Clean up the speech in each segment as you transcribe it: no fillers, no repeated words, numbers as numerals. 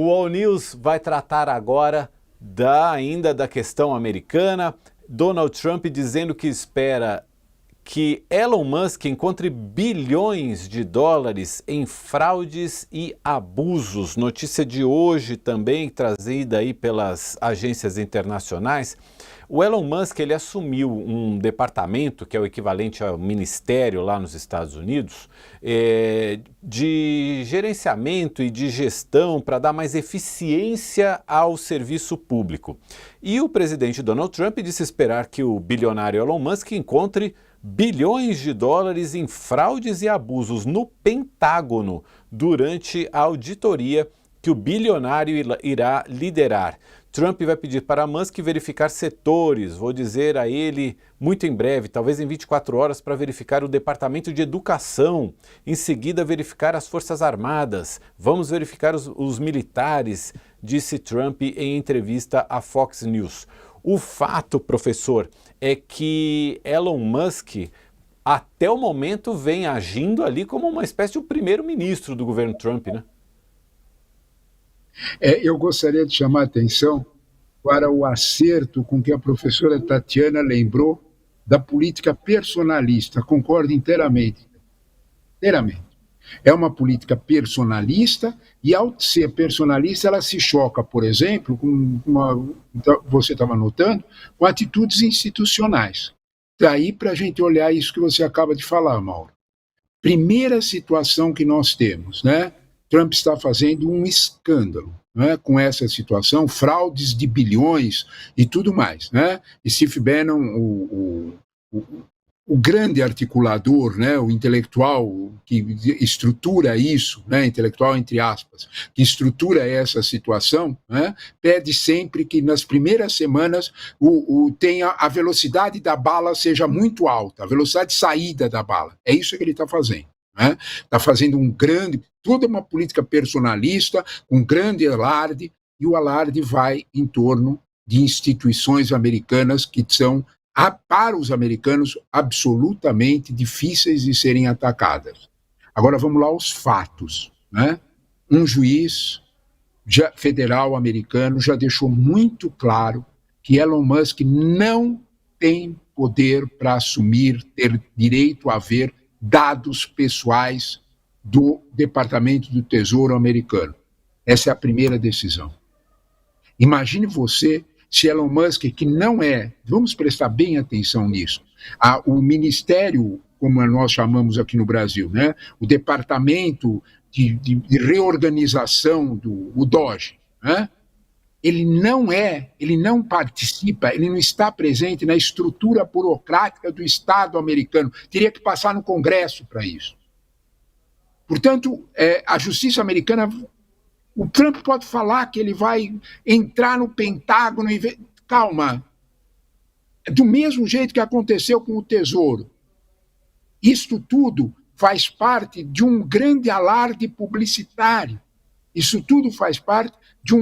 O All News vai tratar agora ainda da questão americana. Donald Trump dizendo que espera que Elon Musk encontre bilhões de dólares em fraudes e abusos. Notícia de hoje também trazida aí pelas agências internacionais. O Elon Musk ele assumiu um departamento, que é o equivalente ao ministério lá nos Estados Unidos, de gerenciamento e de gestão para dar mais eficiência ao serviço público. E o presidente Donald Trump disse esperar que o bilionário Elon Musk encontre bilhões de dólares em fraudes e abusos no Pentágono durante a auditoria que o bilionário irá liderar. Trump vai pedir para Musk verificar setores, vou dizer a ele muito em breve, talvez em 24 horas, para verificar o Departamento de Educação, em seguida verificar as Forças Armadas, vamos verificar os militares, disse Trump em entrevista à Fox News. O fato, professor, é que Elon Musk, até o momento, vem agindo ali como uma espécie de primeiro-ministro do governo Trump, né? Eu gostaria de chamar a atenção para o acerto com que a professora Tatiana lembrou da política personalista. Concordo inteiramente. Inteiramente. É uma política personalista e, ao ser personalista, ela se choca, por exemplo, você estava notando, com atitudes institucionais. Daí para a gente olhar isso que você acaba de falar, Mauro. Primeira situação que nós temos, né? Trump está fazendo um escândalo, né, com essa situação, fraudes de bilhões e tudo mais, né? E Steve Bannon, o grande articulador, né, o intelectual que estrutura isso, né, intelectual entre aspas, que estrutura essa situação, né, pede sempre que nas primeiras semanas tenha a velocidade da bala seja muito alta, a velocidade de saída da bala. É isso que ele está fazendo. Está fazendo toda uma política personalista, um grande alarde, e o alarde vai em torno de instituições americanas que são, para os americanos, absolutamente difíceis de serem atacadas. Agora vamos lá aos fatos, né? Um juiz federal americano já deixou muito claro que Elon Musk não tem poder para assumir, ter direito a ver dados pessoais do Departamento do Tesouro americano. Essa é a primeira decisão. Imagine você se Elon Musk, que não é, vamos prestar bem atenção nisso, o ministério, como nós chamamos aqui no Brasil, né, o Departamento de Reorganização o DOGE, né, ele não participa, ele não está presente na estrutura burocrática do Estado americano. Teria que passar no Congresso para isso. Portanto, a justiça americana, o Trump pode falar que ele vai entrar no Pentágono e calma. Do mesmo jeito que aconteceu com o Tesouro. Isto tudo faz parte de um grande alarde publicitário. Isso tudo faz parte de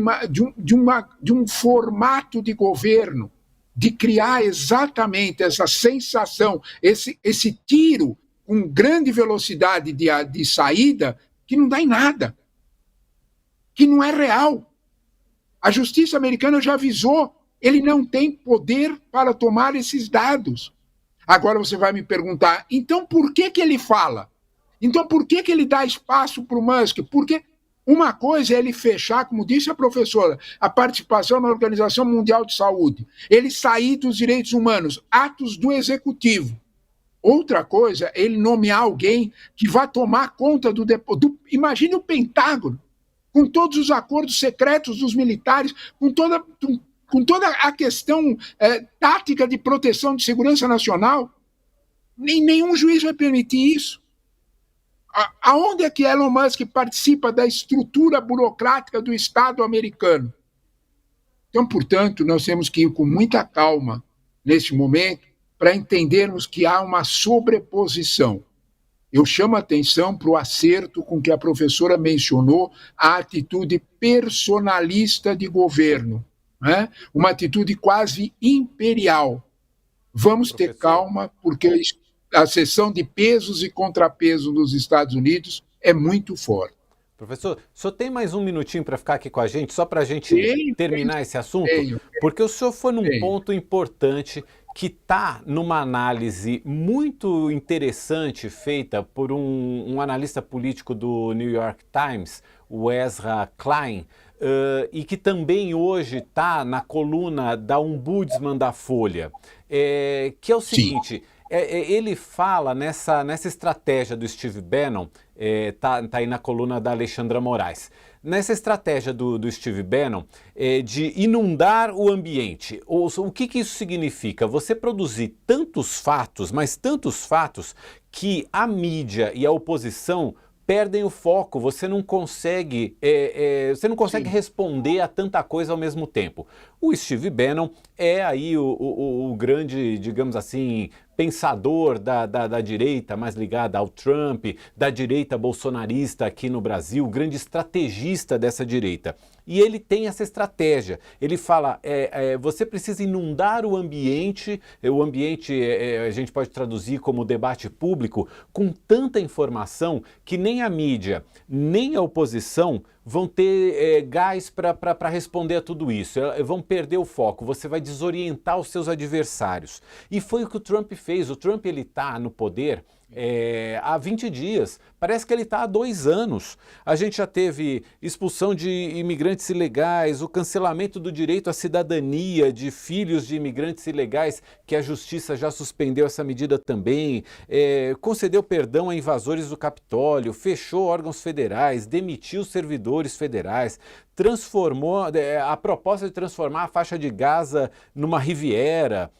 um formato de governo, de criar exatamente essa sensação, esse tiro com grande velocidade de saída, que não dá em nada, que não é real. A justiça americana já avisou, ele não tem poder para tomar esses dados. Agora você vai me perguntar, então por que ele fala? Então por que ele dá espaço para o Musk? Porque uma coisa é ele fechar, como disse a professora, a participação na Organização Mundial de Saúde, ele sair dos direitos humanos, atos do executivo. Outra coisa é ele nomear alguém que vai tomar conta imagine o Pentágono, com todos os acordos secretos dos militares, com toda a questão tática de proteção de segurança nacional. Nenhum juiz vai permitir isso. Aonde é que Elon Musk participa da estrutura burocrática do Estado americano? Então, portanto, nós temos que ir com muita calma neste momento para entendermos que há uma sobreposição. Eu chamo a atenção para o acerto com que a professora mencionou a atitude personalista de governo, né? Uma atitude quase imperial. Vamos ter calma, porque a seção de pesos e contrapesos nos Estados Unidos é muito forte. Professor, o senhor tem mais um minutinho para ficar aqui com a gente, só para a gente terminar esse assunto? Porque o senhor foi num ponto importante que está numa análise muito interessante feita por um analista político do New York Times, o Ezra Klein, e que também hoje está na coluna da Ombudsman da Folha, que é o seguinte... Ele fala nessa estratégia do Steve Bannon, tá aí na coluna da Alexandra Moraes, nessa estratégia do Steve Bannon de inundar o ambiente. O que isso significa? Você produzir tantos fatos, mas tantos fatos, que a mídia e a oposição perdem o foco, você não consegue responder a tanta coisa ao mesmo tempo. O Steve Bannon é aí o grande, digamos assim, pensador da direita mais ligada ao Trump, da direita bolsonarista aqui no Brasil, o grande estrategista dessa direita. E ele tem essa estratégia. Ele fala, você precisa inundar o ambiente a gente pode traduzir como debate público, com tanta informação que nem a mídia, nem a oposição vão ter gás para responder a tudo isso, vão perder o foco, você vai desorientar os seus adversários. E foi o que o Trump fez. O Trump está no poder há 20 dias, parece que ele está há 2 anos. A gente já teve expulsão de imigrantes ilegais, o cancelamento do direito à cidadania de filhos de imigrantes ilegais, que a justiça já suspendeu essa medida também, concedeu perdão a invasores do Capitólio, fechou órgãos federais, demitiu servidores federais, transformou a proposta de transformar a faixa de Gaza numa Riviera.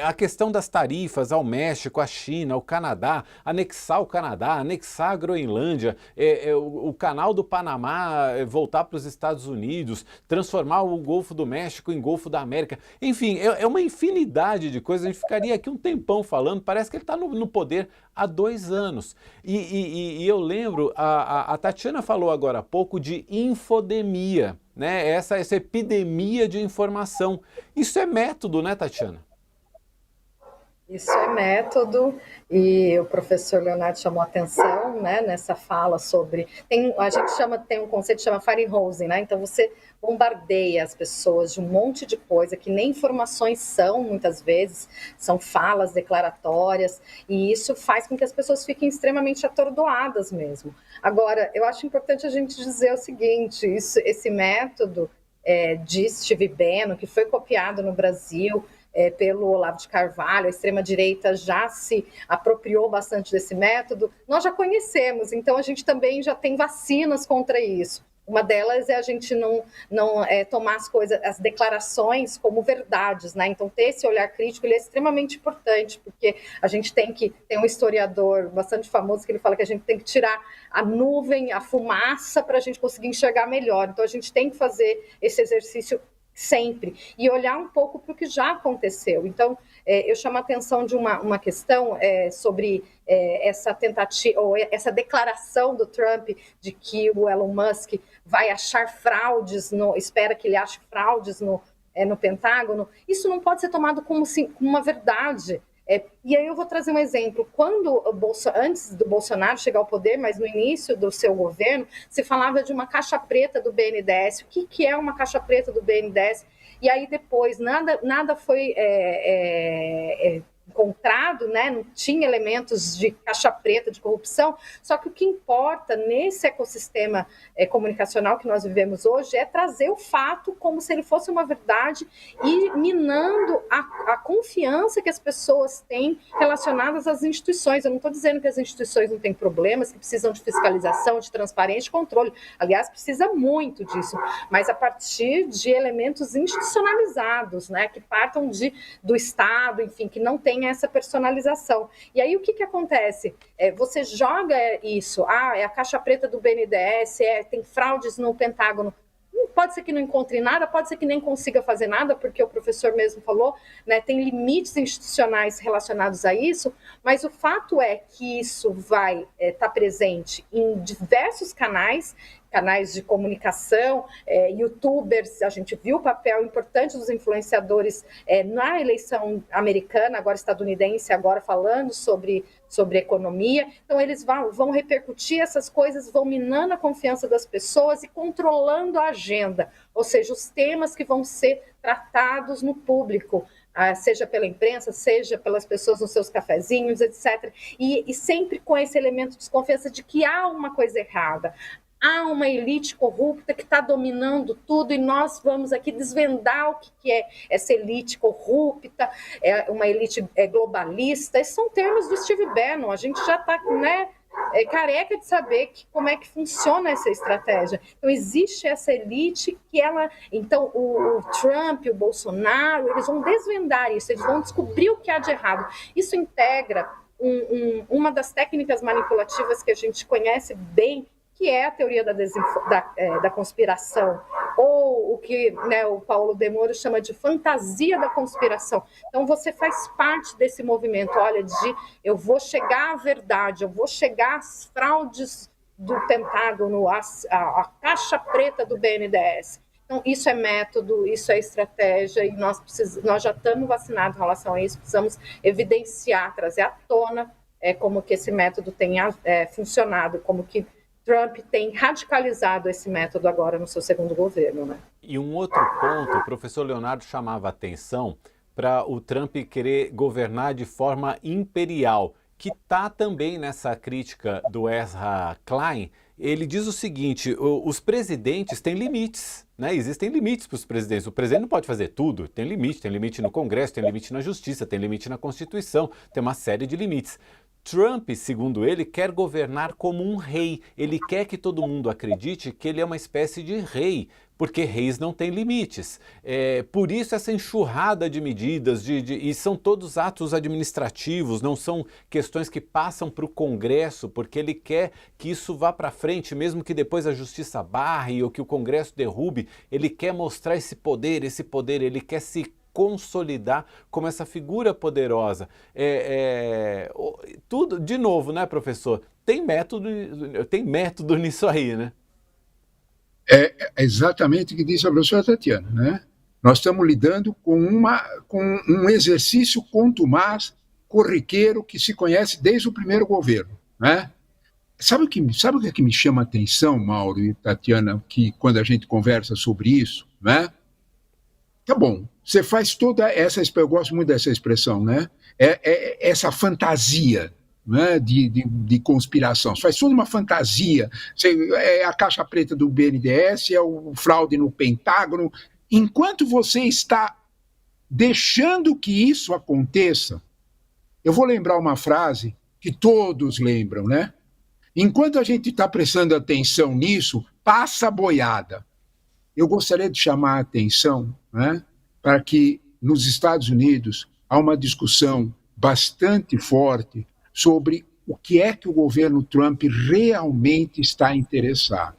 A questão das tarifas ao México, à China, ao Canadá, anexar o Canadá, anexar a Groenlândia, o canal do Panamá voltar para os Estados Unidos, transformar o Golfo do México em Golfo da América. Enfim, é uma infinidade de coisas. A gente ficaria aqui um tempão falando, parece que ele está no poder há 2 anos. E eu lembro, a Tatiana falou agora há pouco de infodemia, né? Essa epidemia de informação. Isso é método, né, Tatiana? Isso é método, e o professor Leonardo chamou atenção, né, nessa fala sobre... Tem um conceito que chama fire hosing, né? Então você bombardeia as pessoas de um monte de coisa que nem informações são, muitas vezes, são falas declaratórias, e isso faz com que as pessoas fiquem extremamente atordoadas mesmo. Agora, eu acho importante a gente dizer o seguinte, esse método de Steve Bannon, que foi copiado no Brasil, pelo Olavo de Carvalho, a extrema-direita já se apropriou bastante desse método, nós já conhecemos, então a gente também já tem vacinas contra isso. Uma delas é a gente não tomar as declarações como verdades, né? Então ter esse olhar crítico ele é extremamente importante, porque a gente tem um historiador bastante famoso que ele fala que a gente tem que tirar a nuvem, a fumaça para a gente conseguir enxergar melhor. Então a gente tem que fazer esse exercício sempre, e olhar um pouco para o que já aconteceu. Então, eu chamo a atenção de uma questão sobre essa tentativa, ou essa declaração do Trump de que o Elon Musk vai achar fraudes, espera que ele ache fraudes no Pentágono. Isso não pode ser tomado como uma verdade. E aí eu vou trazer um exemplo. Antes do Bolsonaro chegar ao poder, mas no início do seu governo, se falava de uma caixa preta do BNDES. O que é uma caixa preta do BNDES? E aí depois nada foi encontrado, né? Não tinha elementos de caixa preta, de corrupção, só que o que importa nesse ecossistema comunicacional que nós vivemos hoje é trazer o fato como se ele fosse uma verdade e minando a confiança que as pessoas têm relacionadas às instituições. Eu não estou dizendo que as instituições não têm problemas, que precisam de fiscalização, de transparência, de controle. Aliás, precisa muito disso, mas a partir de elementos institucionalizados, né? Que partam do Estado, enfim, que não tem essa personalização. E aí o que acontece? Você joga isso, é a caixa preta do BNDES, tem fraudes no Pentágono. Pode ser que não encontre nada, pode ser que nem consiga fazer nada, porque o professor mesmo falou, né, tem limites institucionais relacionados a isso, mas o fato é que isso vai estar presente em diversos canais, canais de comunicação, youtubers, a gente viu o papel importante dos influenciadores na eleição americana, agora estadunidense, agora falando sobre economia. Então, eles vão repercutir essas coisas, vão minando a confiança das pessoas e controlando a agenda, ou seja, os temas que vão ser tratados no público, seja pela imprensa, seja pelas pessoas nos seus cafezinhos, etc. E sempre com esse elemento de desconfiança de que há uma coisa errada. Há uma elite corrupta que está dominando tudo e nós vamos aqui desvendar o que é essa elite corrupta, uma elite globalista. Esses são termos do Steve Bannon. A gente já está, né, careca de saber como é que funciona essa estratégia. Então, existe essa elite que ela... Então, o Trump, o Bolsonaro, eles vão desvendar isso, eles vão descobrir o que há de errado. Isso integra uma das técnicas manipulativas que a gente conhece bem, que é a teoria da conspiração, ou o que, né, o Paulo De Moro chama de fantasia da conspiração. Então, você faz parte desse movimento, olha, eu vou chegar à verdade, eu vou chegar às fraudes do Pentágono, a caixa preta do BNDES. Então, isso é método, isso é estratégia, e nós já estamos vacinados em relação a isso, precisamos evidenciar, trazer à tona como que esse método tem funcionado, como que Trump tem radicalizado esse método agora no seu segundo governo, né? E um outro ponto, o professor Leonardo chamava a atenção para o Trump querer governar de forma imperial, que está também nessa crítica do Ezra Klein. Ele diz o seguinte: os presidentes têm limites, né? Existem limites para os presidentes. O presidente não pode fazer tudo, tem limite no Congresso, tem limite na Justiça, tem limite na Constituição, tem uma série de limites. Trump, segundo ele, quer governar como um rei. Ele quer que todo mundo acredite que ele é uma espécie de rei, porque reis não têm limites. Por isso essa enxurrada de medidas, e são todos atos administrativos, não são questões que passam para o Congresso, porque ele quer que isso vá para frente, mesmo que depois a Justiça barre ou que o Congresso derrube, ele quer mostrar esse poder, ele quer se consolidar como essa figura poderosa. Tudo, de novo, né, professor? Tem método nisso aí, né? É exatamente o que disse a professora Tatiana, né? Nós estamos lidando com um exercício contumaz, corriqueiro, que se conhece desde o primeiro governo, né? Sabe o que me chama a atenção, Mauro e Tatiana, que quando a gente conversa sobre isso, né? Tá bom, você faz toda essa... Eu gosto muito dessa expressão, né? Essa fantasia, né, de conspiração. Você faz toda uma fantasia. É a caixa preta do BNDES, é o fraude no Pentágono. Enquanto você está deixando que isso aconteça, eu vou lembrar uma frase que todos lembram, né? Enquanto a gente está prestando atenção nisso, passa a boiada. Eu gostaria de chamar a atenção, né, para que nos Estados Unidos há uma discussão bastante forte sobre o que é que o governo Trump realmente está interessado,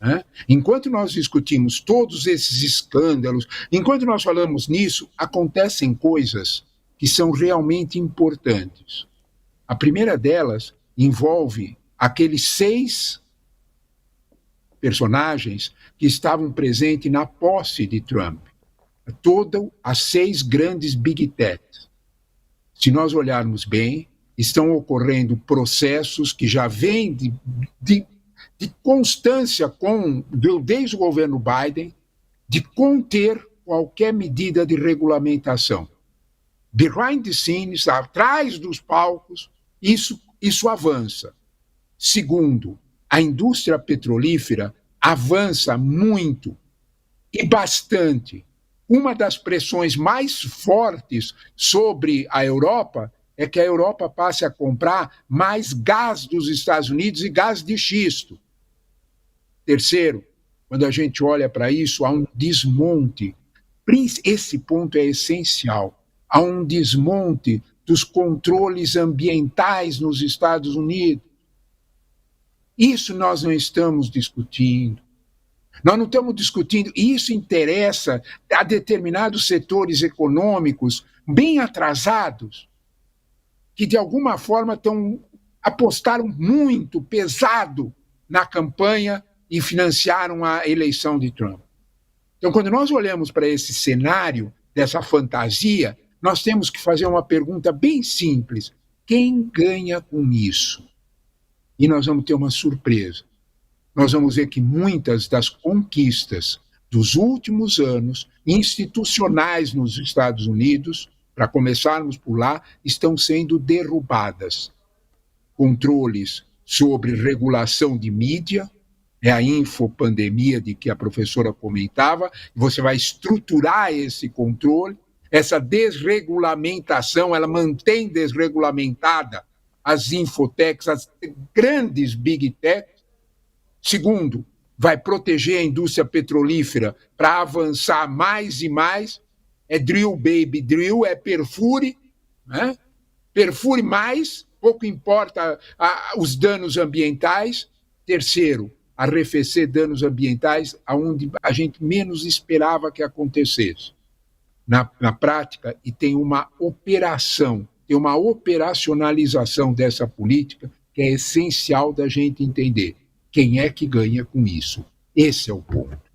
né? Enquanto nós discutimos todos esses escândalos, enquanto nós falamos nisso, acontecem coisas que são realmente importantes. A primeira delas envolve aqueles 6 personagens que estavam presentes na posse de Trump. Todas as 6 grandes Big Techs. Se nós olharmos bem, estão ocorrendo processos que já vêm de constância desde o governo Biden, de conter qualquer medida de regulamentação. Behind the scenes, atrás dos palcos, isso avança. Segundo, a indústria petrolífera avança muito e bastante. Uma das pressões mais fortes sobre a Europa é que a Europa passe a comprar mais gás dos Estados Unidos e gás de xisto. Terceiro, quando a gente olha para isso, há um desmonte. Esse ponto é essencial. Há um desmonte dos controles ambientais nos Estados Unidos. Isso nós não estamos discutindo. Nós não estamos discutindo, e isso interessa a determinados setores econômicos bem atrasados, que de alguma forma apostaram muito pesado na campanha e financiaram a eleição de Trump. Então, quando nós olhamos para esse cenário, dessa fantasia, nós temos que fazer uma pergunta bem simples: quem ganha com isso? E nós vamos ter uma surpresa. Nós vamos ver que muitas das conquistas dos últimos anos, institucionais nos Estados Unidos, para começarmos por lá, estão sendo derrubadas. Controles sobre regulação de mídia, é a infopandemia de que a professora comentava, você vai estruturar esse controle, essa desregulamentação, ela mantém desregulamentada as infotechs, as grandes big techs. Segundo, vai proteger a indústria petrolífera para avançar mais e mais. É drill, baby, drill, é perfure, né? Perfure mais, pouco importa os danos ambientais. Terceiro, arrefecer danos ambientais aonde a gente menos esperava que acontecesse. Na prática, e tem uma operação, tem uma operacionalização dessa política que é essencial da gente entender. Quem é que ganha com isso? Esse é o ponto.